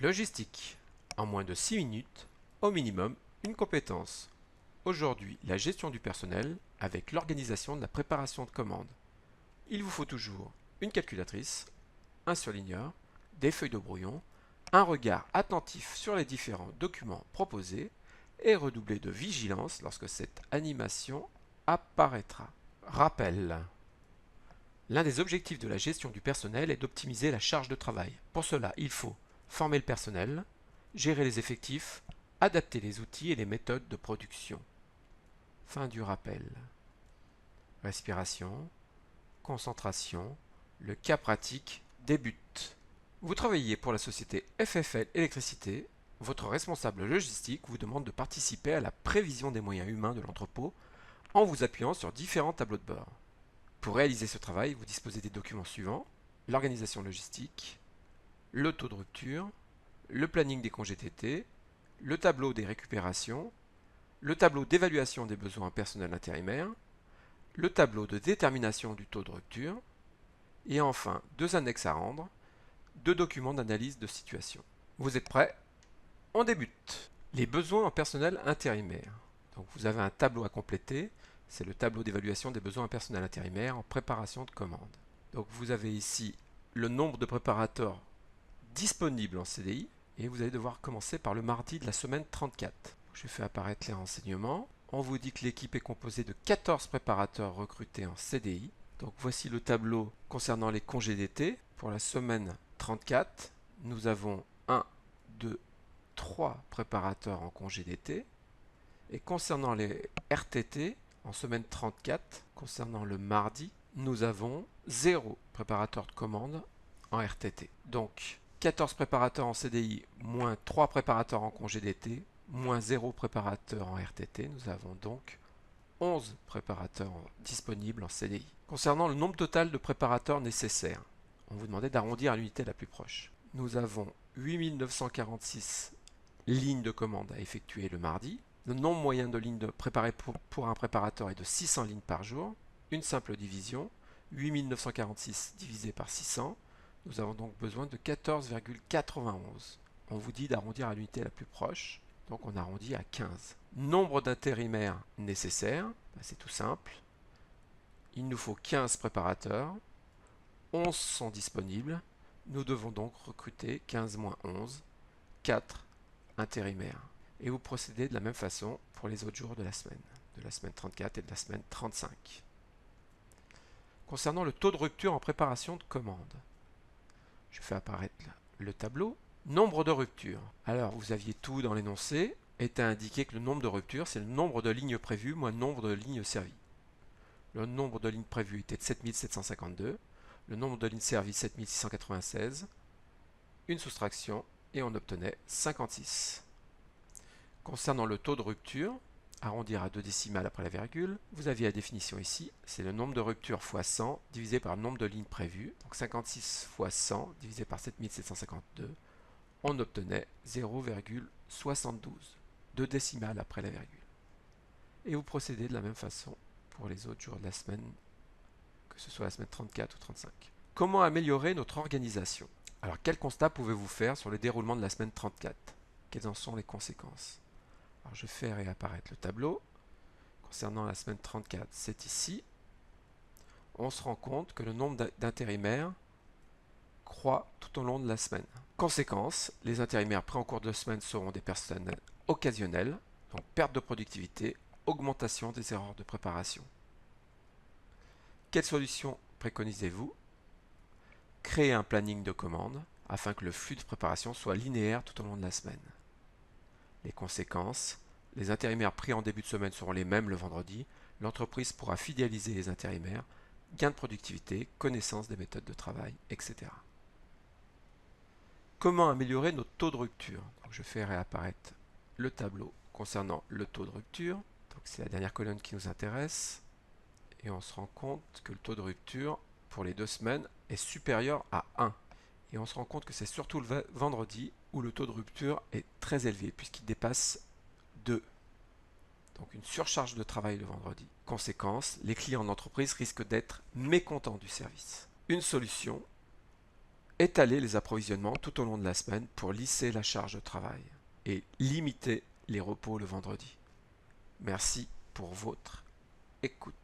Logistique. En moins de 6 minutes, au minimum, une compétence. Aujourd'hui, la gestion du personnel avec l'organisation de la préparation de commandes. Il vous faut toujours une calculatrice, un surligneur, des feuilles de brouillon, un regard attentif sur les différents documents proposés et redoubler de vigilance lorsque cette animation apparaîtra. Rappel. L'un des objectifs de la gestion du personnel est d'optimiser la charge de travail. Pour cela, il faut former le personnel, gérer les effectifs, adapter les outils et les méthodes de production. Fin du rappel. Respiration, concentration, le cas pratique débute. Vous travaillez pour la société FFL Électricité. Votre responsable logistique vous demande de participer à la prévision des moyens humains de l'entrepôt en vous appuyant sur différents tableaux de bord. Pour réaliser ce travail, vous disposez des documents suivants: l'organisation logistique, le taux de rupture, le planning des congés d'été, le tableau des récupérations, le tableau d'évaluation des besoins personnels intérimaires, le tableau de détermination du taux de rupture, et enfin 2 annexes à rendre, 2 documents d'analyse de situation. Vous êtes prêts? On débute. Les besoins en personnel intérimaire. Donc vous avez un tableau à compléter, c'est le tableau d'évaluation des besoins en personnel intérimaire en préparation de commande. Donc vous avez ici le nombre de préparateurs disponibles en CDI, et vous allez devoir commencer par le mardi de la semaine 34. Je fais apparaître les renseignements. On vous dit que l'équipe est composée de 14 préparateurs recrutés en CDI. Donc voici le tableau concernant les congés d'été. Pour la semaine 34, nous avons 1, 2, 3 préparateurs en congé d'été. Et concernant les RTT, en semaine 34, concernant le mardi, nous avons 0 préparateur de commande en RTT. Donc 14 préparateurs en CDI, moins 3 préparateurs en congé d'été, moins 0 préparateur en RTT. Nous avons donc 11 préparateurs disponibles en CDI. Concernant le nombre total de préparateurs nécessaires, on vous demandait d'arrondir à l'unité la plus proche. Nous avons 8946 lignes de commande à effectuer le mardi. Le nombre moyen de lignes préparées pour un préparateur est de 600 lignes par jour. Une simple division, 8946 divisé par 600. Nous avons donc besoin de 14,91. On vous dit d'arrondir à l'unité la plus proche, donc on arrondit à 15. Nombre d'intérimaires nécessaires, c'est tout simple. Il nous faut 15 préparateurs, 11 sont disponibles. Nous devons donc recruter 15 moins 11, 4 intérimaires. Et vous procédez de la même façon pour les autres jours de la semaine 34 et de la semaine 35. Concernant le taux de rupture en préparation de commande, je fais apparaître le tableau. Nombre de ruptures. Alors, vous aviez tout dans l'énoncé, était indiqué que le nombre de ruptures, c'est le nombre de lignes prévues moins le nombre de lignes servies. Le nombre de lignes prévues était de 7752, le nombre de lignes servies 7696, une soustraction, et on obtenait 56. Concernant le taux de rupture, arrondir à 2 décimales après la virgule, vous aviez la définition ici, c'est le nombre de ruptures fois 100 divisé par le nombre de lignes prévues, donc 56 fois 100 divisé par 7752, on obtenait 0,72, 2 décimales après la virgule. Et vous procédez de la même façon pour les autres jours de la semaine, que ce soit la semaine 34 ou 35. Comment améliorer notre organisation? Alors quel constat pouvez-vous faire sur le déroulement de la semaine 34? Quelles en sont les conséquences? Alors je fais réapparaître le tableau. Concernant la semaine 34, c'est ici. On se rend compte que le nombre d'intérimaires croît tout au long de la semaine. Conséquence, les intérimaires pris en cours de semaine seront des personnes occasionnelles, donc perte de productivité, augmentation des erreurs de préparation. Quelle solution préconisez-vous? Créer un planning de commande afin que le flux de préparation soit linéaire tout au long de la semaine. Les conséquences, les intérimaires pris en début de semaine seront les mêmes le vendredi, l'entreprise pourra fidéliser les intérimaires, gain de productivité, connaissance des méthodes de travail, etc. Comment améliorer notre taux de rupture? Donc je fais réapparaître le tableau concernant le taux de rupture. C'est la dernière colonne qui nous intéresse. Et on se rend compte que le taux de rupture pour les 2 semaines est supérieur à 1. Et on se rend compte que c'est surtout le vendredi où le taux de rupture est très élevé puisqu'il dépasse 2. Donc une surcharge de travail le vendredi. Conséquence, les clients d'entreprise risquent d'être mécontents du service. Une solution, Étalez les approvisionnements tout au long de la semaine pour lisser la charge de travail et limiter les repos le vendredi. Merci pour votre écoute.